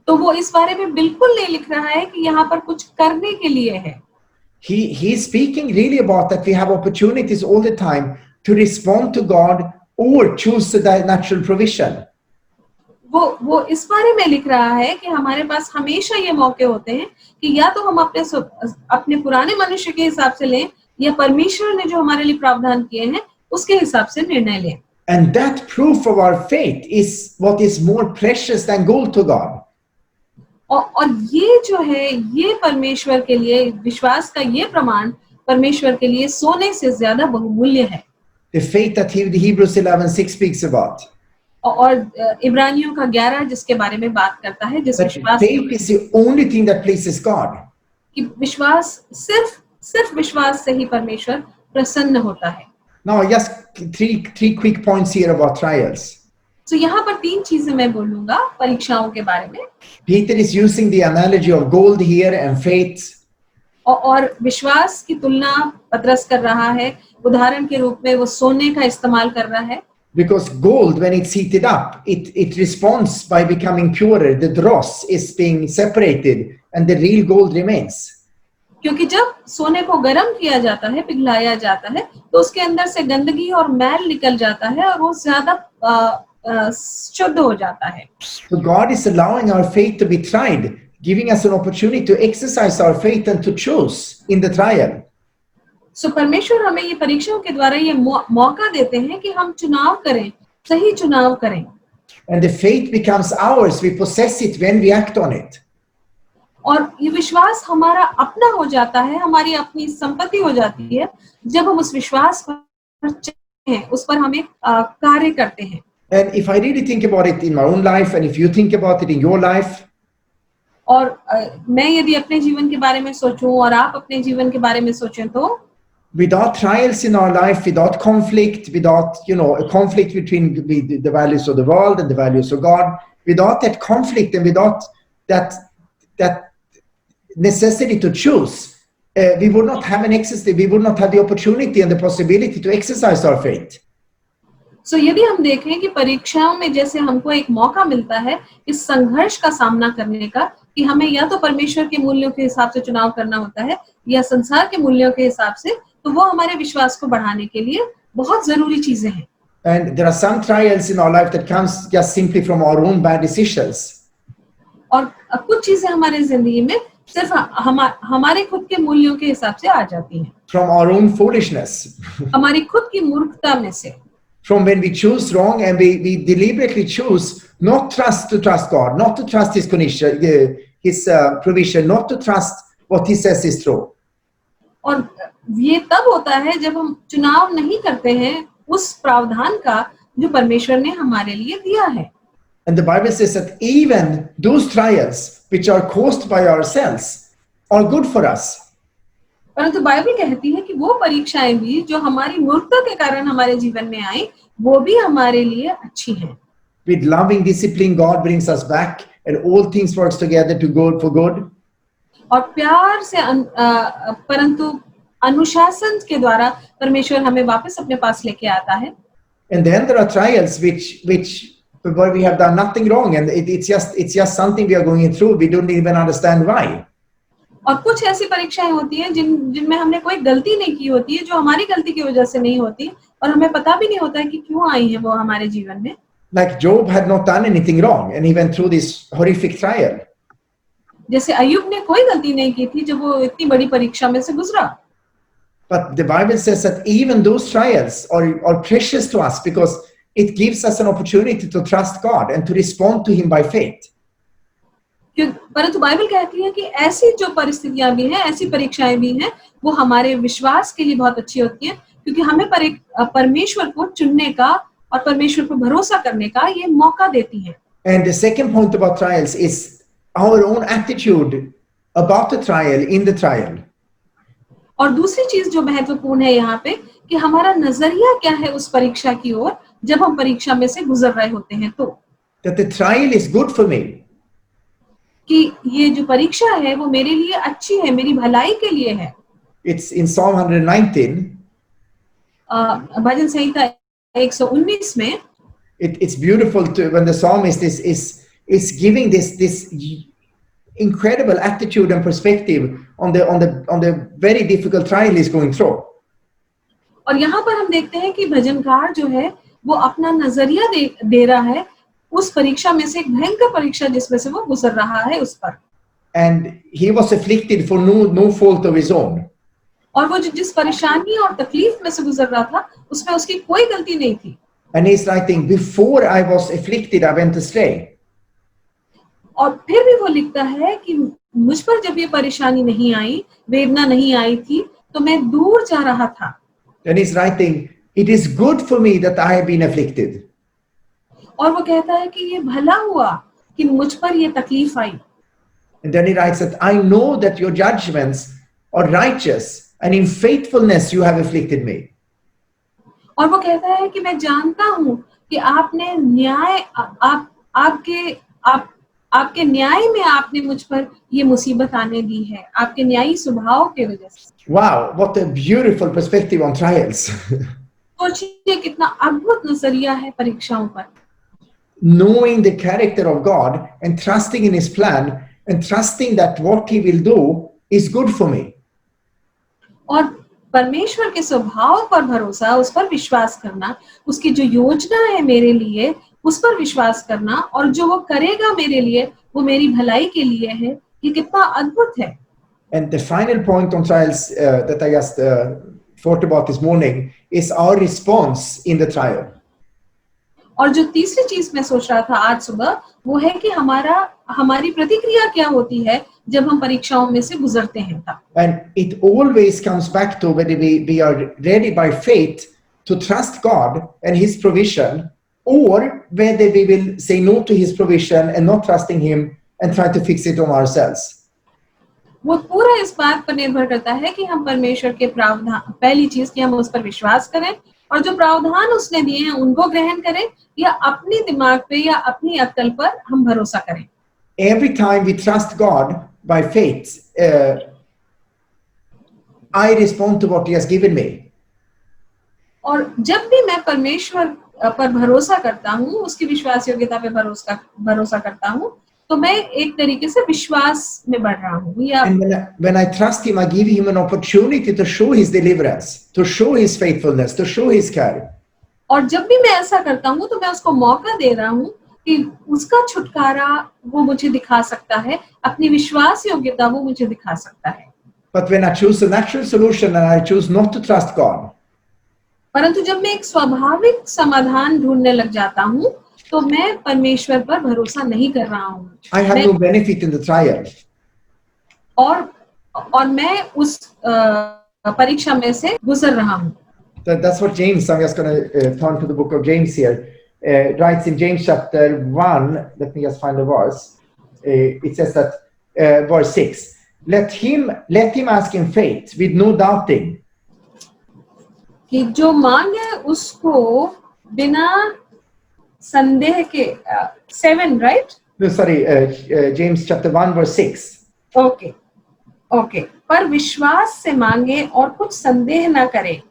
तो वो इस बारे में बिल्कुल नहीं लिख रहा है कि यहाँ पर कुछ करने के लिए है। He's speaking really about that we have opportunities all the time to respond to God or choose the natural provision. वो इस बारे में लिख रहा है कि हमारे पास हमेशा ये मौके होते हैं कि या तो हम अपने पुराने मनुष्य के हिसाब से लें या परमेश्वर ने जो हमारे लिए प्रावधान किए हैं उसके हिसाब से निर्णय लें। And that proof of our faith is what is more precious than gold to God. और ये जो है, ये परमेश्वर के लिए विश्वास का ये प्रमाण परमेश्वर के लिए सोने से ज्यादा बहुमूल्य है। The faith that Hebrews 11:6 speaks about. और इब्रानियों का 11 जिसके बारे में बात करता है, जिस विश्वास faith is the only thing that pleases God. कि विश्वास सिर्फ विश्वास से ही परमेश्वर प्रसन्न होता है। Now, just three quick points here about trials. तो यहाँ पर 3 चीजें मैं बोलूंगा परीक्षाओं के बारे में। Peter is using the analogy of gold here and faith. और विश्वास की तुलना पतरस कर रहा है, उदाहरण के रूप में वो सोने का इस्तेमाल कर रहा है। Because gold, when it's heated up, it responds by becoming purer. The dross is being separated and the real gold remains. क्योंकि जब सोने को गर्म किया जाता है, पिघलाया जाता है, तो उसके अंदर से गंदगी और मैल निकल जाता है और वो ज्यादा शुद्ध हो जाता है। So God is allowing our faith to be tried, giving us an opportunity to exercise our faith and to choose in the trial. So परमेश्वर हमें ये परीक्षाओं के द्वारा ये मौका देते हैं कि हम चुनाव करें, सही चुनाव करें। And the faith becomes ours. We possess it when we act on it. और ये विश्वास हमारा अपना हो जाता है, हमारी अपनी संपत्ति हो जाती है जब हम उस विश्वास पर चलते हैं, उस पर हम एक कार्य करते हैं। And if I really think about it in my own life, and if you think about it in your life, और मैं यदि अपने जीवन के बारे में सोचूं और आप अपने जीवन के बारे में सोचें तो without trials in our life, without conflict, without, a conflict between the values of the world and the values of God, without that conflict and without that necessity to choose, we would not have we would not have the opportunity and the possibility to exercise our faith. So, यदि हम देखें कि परीक्षाओं में जैसे हमको एक मौका मिलता है इस संघर्ष का सामना करने का, कि हमें या तो परमेश्वर के मूल्यों के हिसाब से चुनाव करना होता है या संसार के मूल्यों के हिसाब से, तो वो हमारे विश्वास को बढ़ाने के लिए बहुत जरूरी चीजें हैं। And there are some trials in our life that comes just simply from our own bad decisions. और कुछ चीजें हमारे जिंदगी में सिर्फ हमारे खुद के मूल्यों के हिसाब से आ जाती हैं। From our own foolishness. हमारी खुद की मूर्खता में से। From when we choose wrong and we deliberately choose not to trust God, not to trust His provision, not to trust what He says is true. और ये तब होता है जब हम चुनाव नहीं करते हैं उस प्रावधान का जो परमेश्वर ने हमारे लिए दिया है। And the Bible says that even those trials which are caused by ourselves are good for us. परंतु बाइबल कहती है कि वो परीक्षाएं भी जो हमारी मूर्खता के कारण हमारे जीवन में आई, वो भी हमारे लिए अच्छी हैं। With loving discipline, God brings us back, and all things works together for good. और प्यार से परंतु अनुशासन के द्वारा परमेश्वर हमें वापस अपने पास लेके आता है। And then there are trials where we have done nothing wrong, and it's just something we are going through. We don't even understand why. और कुछ ऐसी परीक्षाएं होती हैं जिनमें हमने कोई गलती नहीं की होती है, जो हमारी गलती की वजह से नहीं होती, और हमें पता भी नहीं होता है कि क्यों आई है वो हमारे जीवन में। Like Job had not done anything wrong, and he went through this horrific trial. जैसे अय्यूब ने कोई गलती नहीं की थी जब वो इतनी बड़ी परीक्षा में से गुजरा। But the Bible says that even those trials are precious to us because it gives us an opportunity to trust God and to respond to Him by faith. परंतु बाइबल कहती है कि ऐसी जो परिस्थितियां भी हैं, ऐसी परीक्षाएं भी हैं, वो हमारे विश्वास के लिए बहुत अच्छी होती हैं, क्योंकि हमें परमेश्वर को चुनने का और परमेश्वर पर भरोसा करने का ये मौका देती हैं। And the second point about trials is our own attitude about the trial, in the trial. और दूसरी चीज जो महत्वपूर्ण है यहाँ पे, कि हमारा नजरिया क्या है उस परीक्षा की ओर जब हम परीक्षा में से गुजर रहे होते हैं, तो that the trial is good for me. कि ये जो परीक्षा है वो मेरे लिए अच्छी है, मेरी भलाई के लिए है। It's in Psalm 119. भजन संहिता 119 में it's beautiful when the psalmist is giving this incredible attitude and perspective on the very difficult trial he's going through. और यहाँ पर हम देखते हैं कि भजनकार जो है वो अपना नजरिया दे रहा है उस परीक्षा में से, एक भयंकर परीक्षा जिसमें से वो गुजर रहा है उस पर। And he was afflicted for no fault of his own. और वो जिस परेशानी और तकलीफ में से गुजर रहा था उसमें उसकी कोई गलती नहीं थी। And he's writing, before I was afflicted, I went astray. और फिर भी वो लिखता है कि मुझ पर जब ये परेशानी नहीं आई, वेदना नहीं आई थी, तो मैं दूर जा रहा था। Then he's writing, it is good for me that I have been afflicted. और वो कहता है कि ये भला हुआ कि मुझ पर ये तकलीफ आई। And then he writes that I know that your judgments are righteous, and in faithfulness you have afflicted me. और वो कहता है कि मैं जानता हूं कि आपने न्याय आपके न्याय में आपने मुझ पर ये मुसीबत आने दी है, आपके न्यायी स्वभाव के वजह से। Wow, what a beautiful perspective on trials. सोचिए कितना अद्भुत नजरिया है परीक्षाओं पर। Knowing the character of God and trusting in His plan and trusting that what He will do is good for me. और परमेश्वर के स्वभाव पर भरोसा, उस पर विश्वास करना, उसकी जो योजना है मेरे लिए उस पर विश्वास करना, और जो वो करेगा मेरे लिए वो मेरी भलाई के लिए है, ये कितना अद्भुत है। And the final point on trials that I just thought about this morning is our response in the trial. और जो तीसरी चीज मैं सोच रहा था आज सुबह, वो है कि हमारी प्रतिक्रिया क्या होती है जब हम परीक्षाओं में से गुजरते हैं तब। And it always comes back to whether we are ready by faith to trust God and His provision, or whether we will say no to His provision and not trusting Him and try to fix it on ourselves. वो पूरा इस बात पर निर्भर करता है कि हम परमेश्वर के प्रावधान, पहली चीज कि हम उस पर विश्वास करें और जो प्रावधान उसने दिए हैं उनको ग्रहण करें, या अपनी दिमाग पे या अपनी अक्ल पर हम भरोसा करें। Every time we trust God by faith, I respond to what He has given me. और जब भी मैं परमेश्वर पर भरोसा करता हूँ, उसकी विश्वास योग्यता पे भरोसा करता हूँ, तो मैं एक तरीके से विश्वास में बढ़ रहा हूँ। या And when I trust Him, I give Him an opportunity to show His deliverance, to show His faithfulness, to show His care. और जब भी मैं ऐसा करता हूँ तो मैं उसको मौका दे रहा हूँ कि उसका छुटकारा वो मुझे दिखा सकता है, अपनी विश्वास योग्यता वो मुझे दिखा सकता है। But when I choose a natural solution and I choose not to trust God, परंतु जब मैं एक स्वाभाविक समाधान ढूंढने लग जाता हूँ तो मैं परमेश्वर पर भरोसा नहीं कर रहा हूँ। I have no benefit in the trial. और मैं उस परीक्षा में से गुजर रहा हूँ। That's what James, I'm just going to turn to the book of James here, writes in James chapter 1, let me just find the verse. It says that, verse 6, let him ask in faith with no doubting. कि जो मांगे उसको बिना संदेह के, 7, right? No, sorry, James chapter 1, verse 6. Okay. पर विश्वास से मांगे और कुछ संदेह ना करे।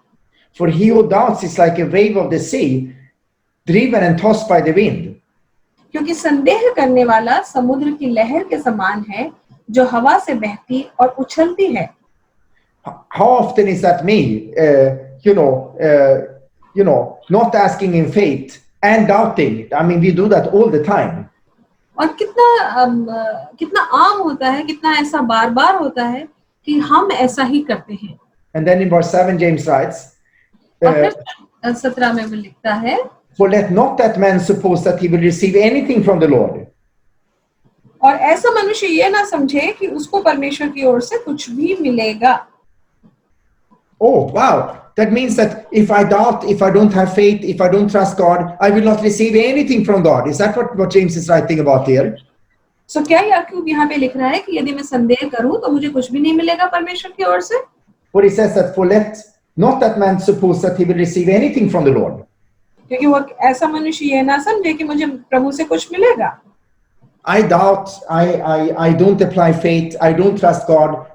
For he who doubts is like a wave of the sea, driven and tossed by the wind. क्योंकि संदेह करने वाला समुद्र की लहर के समान है जो हवा से बहती और उछलती है। How often is that me, not asking in faith and doubting? I mean, we do that all the time. और कितना आम होता है, कितना ऐसा बार-बार होता है कि हम ऐसा ही करते हैं। And then in verse 7, James writes, और फिर 17 में वो लिखता है, for let not that man suppose that he will receive anything from the Lord. और ऐसा मनुष्य ये ना समझे कि उसको परमेश्वर की ओर से कुछ भी मिलेगा। Oh, wow. That means that if I doubt, if I don't have faith, if I don't trust God, I will not receive anything from God. Is that what James is writing about here? So क्या याकूब यहाँ पे लिख रहा है कि यदि मैं संदेह करूं तो मुझे कुछ भी नहीं मिलेगा परमेश्वर की ओर से? For he says that for let not that man suppose that he will receive anything from the Lord. क्योंकि वो ऐसा मनुष्य ये ना समझे कि मुझे प्रभु से कुछ मिलेगा। I doubt, I don't apply faith, I don't trust God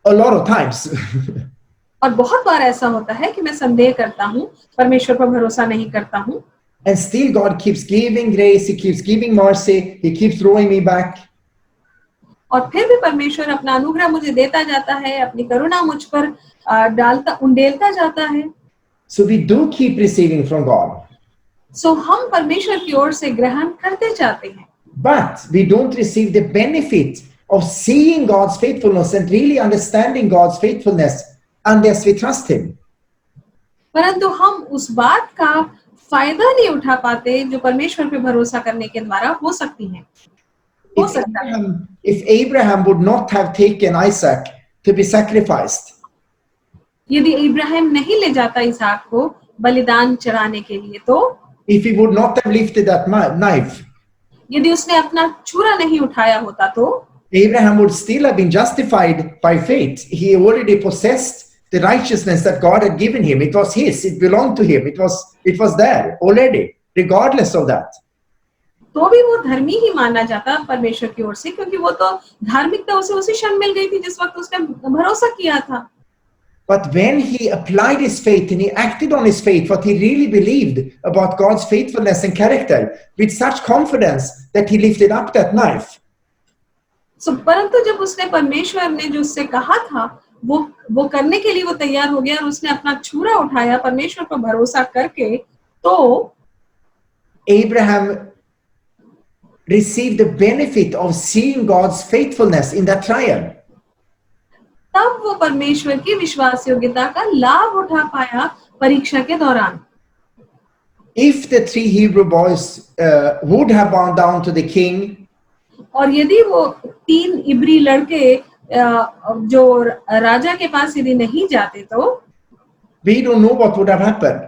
a lot of times. और बहुत बार ऐसा होता है कि मैं संदेह करता हूँ, परमेश्वर पर भरोसा नहीं करता हूँ। And still God keeps giving grace, He keeps giving mercy, He keeps drawing me back. और फिर भी परमेश्वर अपना अनुग्रह मुझे देता जाता है, अपनी करुणा मुझ पर उंडेलता जाता है। So we do keep receiving from God. So हम परमेश्वर की ओर से ग्रहण करते जाते हैं। But we don't receive the benefit of seeing God's faithfulness and really understanding God's faithfulness unless we trust Him. परंतु हम उस बात का फायदा नहीं उठा पाते जो परमेश्वर पे भरोसा करने के द्वारा हो सकती है। हो सकता है। If Abraham would not have taken Isaac to be sacrificed, यदि इब्राहिम नहीं ले जाता इसहाक को बलिदान चढ़ाने के लिए, तो if he would not have lifted that knife, यदि उसने अपना छुरा नहीं उठाया होता, तो Abraham would still have been justified by faith. He already possessed the righteousness that God had given him. It was his, it belonged to him, it was there already, regardless of that. तो भी वो धर्मी ही माना जाता परमेश्वर की ओर से, क्योंकि वो तो धार्मिकता उसे उसी क्षण मिल गई थी जिस वक्त उसने भरोसा किया था। But when he applied his faith and he acted on his faith, what he really believed about God's faithfulness and character, with such confidence that he lifted up that knife. So, परंतु जब उसने परमेश्वर ने जो उससे कहा था वो करने के लिए वो तैयार हो गया और उसने अपना छुरा उठाया परमेश्वर पर भरोसा करके, तो Abraham received the benefit of seeing God's faithfulness in that trial. तब वो परमेश्वर की विश्वास योग्यता का लाभ उठा पाया परीक्षा के दौरान। if the 3 Hebrew boys would have bowed down to the king, और यदि वो 3 इब्री लड़के जो राजा के पास यदि नहीं जाते तो we don't know what would have happened.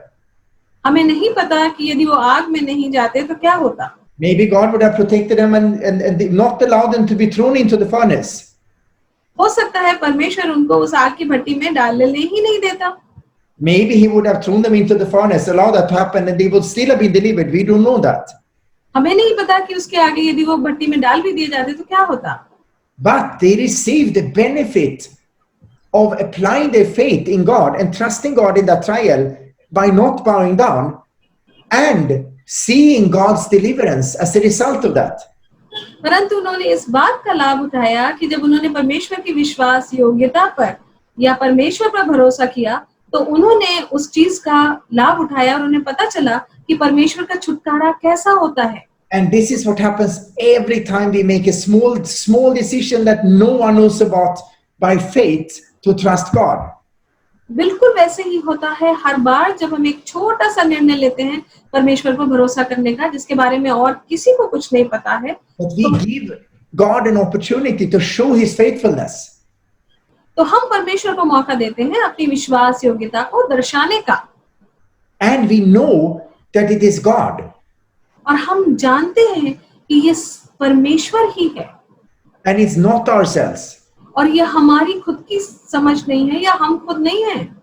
हमें नहीं पता कि यदि वो आग में नहीं जाते तो क्या होता. Maybe God would have protected them and not allowed them to be thrown into the furnace. हो सकता है परमेश्वर उनको उस आग की भट्टी में डालने ही नहीं देता. Maybe he would have thrown them into the furnace, allowed that to happen, and they would still have been delivered. We don't know that. हमें नहीं पता कि उसके आगे यदि वो भट्टी में डाल भी दिए जाते तो क्या होता. But they received the benefit of applying their faith in God and trusting God in that trial by not bowing down and seeing God's deliverance as a result of that. परंतु उन्होंने इस बात का लाभ उठाया कि जब उन्होंने परमेश्वर की विश्वास योग्यता पर या परमेश्वर पर भरोसा किया तो उन्होंने उस चीज का लाभ उठाया और उन्हें पता चला कि परमेश्वर का छुटकारा कैसा होता है. And this is what happens every time we make a small decision that no one knows about by faith to trust God. बिल्कुल वैसे ही होता है हर बार जब हम एक छोटा सा निर्णय लेते हैं परमेश्वर पर भरोसा करने का जिसके बारे में और किसी को कुछ नहीं पता है. But we give God an opportunity to show his faithfulness. तो हम परमेश्वर को मौका देते हैं अपनी विश्वास योग्यता को दर्शाने का. And we know that it is God. और हम जानते हैं कि ये परमेश्वर ही है. And it's not ourselves. और ये हमारी खुद की समझ नहीं है या हम खुद नहीं हैं.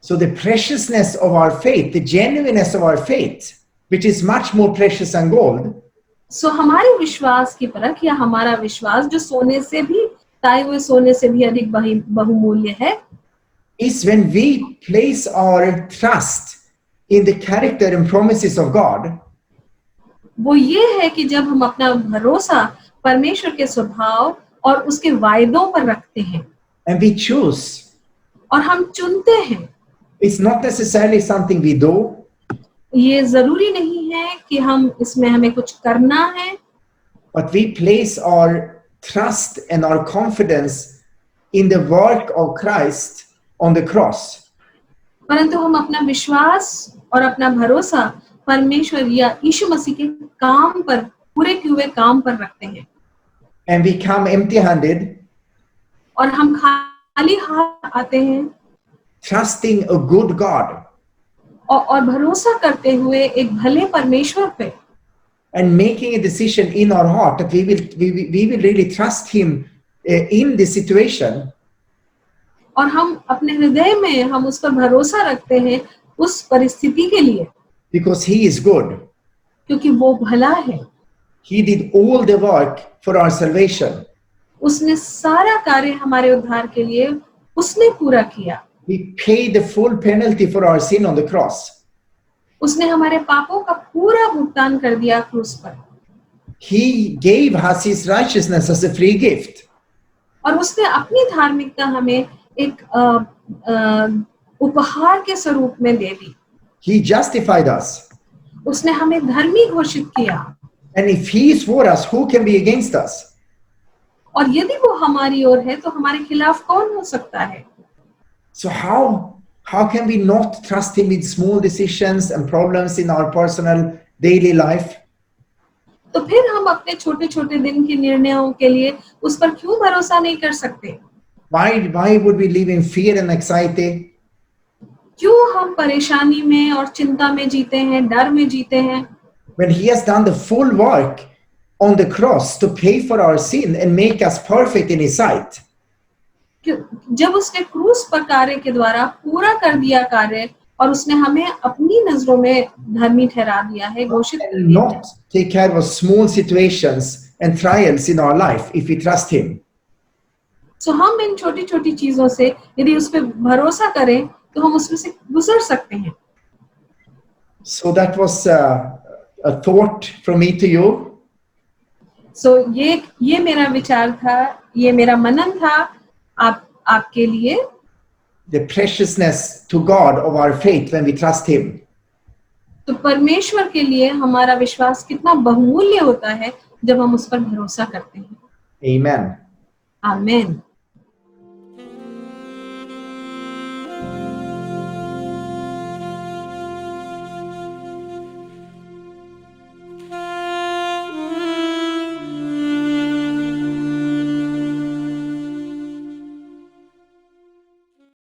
So the preciousness of our faith, the genuineness of our faith, which is much more precious than gold, सो हमारे विश्वास की परख या हमारा विश्वास जो सोने से भी ताए हुए सोने से भी अधिक बहुमूल्य है, is when we place our trust in the character and promises of God, वो ये है कि जब हम अपना भरोसा परमेश्वर के स्वभाव और उसके वायदों पर रखते हैं and we choose. और हम चुनते हैं. It's not necessarily something we do, ये जरूरी नहीं है कि हम इसमें हमें कुछ करना है, but we place our trust and our confidence in the work of Christ on the cross. परंतु हम अपना विश्वास और अपना भरोसा परमेश्वर या यीशु मसीह के काम पर, पूरे किए हुए काम पर रखते हैं. And we come empty-handed, और हम खाली हाथ आते हैं trusting a good God और भरोसा करते हुए एक भले परमेश्वर पे, and making a decision in our heart that we will really trust him in this situation. और हम अपने हृदय में हम उस पर भरोसा रखते हैं उस परिस्थिति के लिए, Because he is good. क्योंकि वो भला है. He did all the work for our salvation. उसने सारा कार्य हमारे उद्धार के लिए उसने पूरा किया. He paid the full penalty for our sin on the cross. उसने हमारे पापों का पूरा भुगतान कर दिया क्रूस पर. He gave us his righteousness as a free gift. और उसने अपनी धार्मिकता हमें एक उपहार के स्वरूप में दे दी. He justified us. उसने हमें धर्मी घोषित किया. And if he is for us, who can be against us? और यदि वो हमारी ओर है तो हमारे खिलाफ कौन हो सकता है? So how can we not trust him with small decisions and problems in our personal daily life? तो फिर हम अपने छोटे छोटे दिन के निर्णयों के लिए उस पर क्यों भरोसा नहीं कर सकते? Why would we live in fear and anxiety? क्यों हम परेशानी में और चिंता में जीते हैं, डर में जीते हैं, When he has done the full work on the cross to pay for our sin and make us perfect in his sight. जब उसने क्रूस पर कार्य के द्वारा पूरा कर दिया कार्य और उसने हमें अपनी नजरों में धर्मी ठहरा दिया है, घोषित कर And दिया है. not take care of small situations and trials in our life if we trust him. सो हम इन छोटी छोटी चीजों से यदि उस पर भरोसा करें तो हम उसमें से गुजर सकते हैं. So that was a thought from me to you. सो ये मेरा विचार था, ये मेरा मनन था आपके लिए. The preciousness to God of our faith when we trust him. तो परमेश्वर के लिए हमारा विश्वास कितना बहुमूल्य होता है जब हम उस पर भरोसा करते हैं. Amen. आमीन.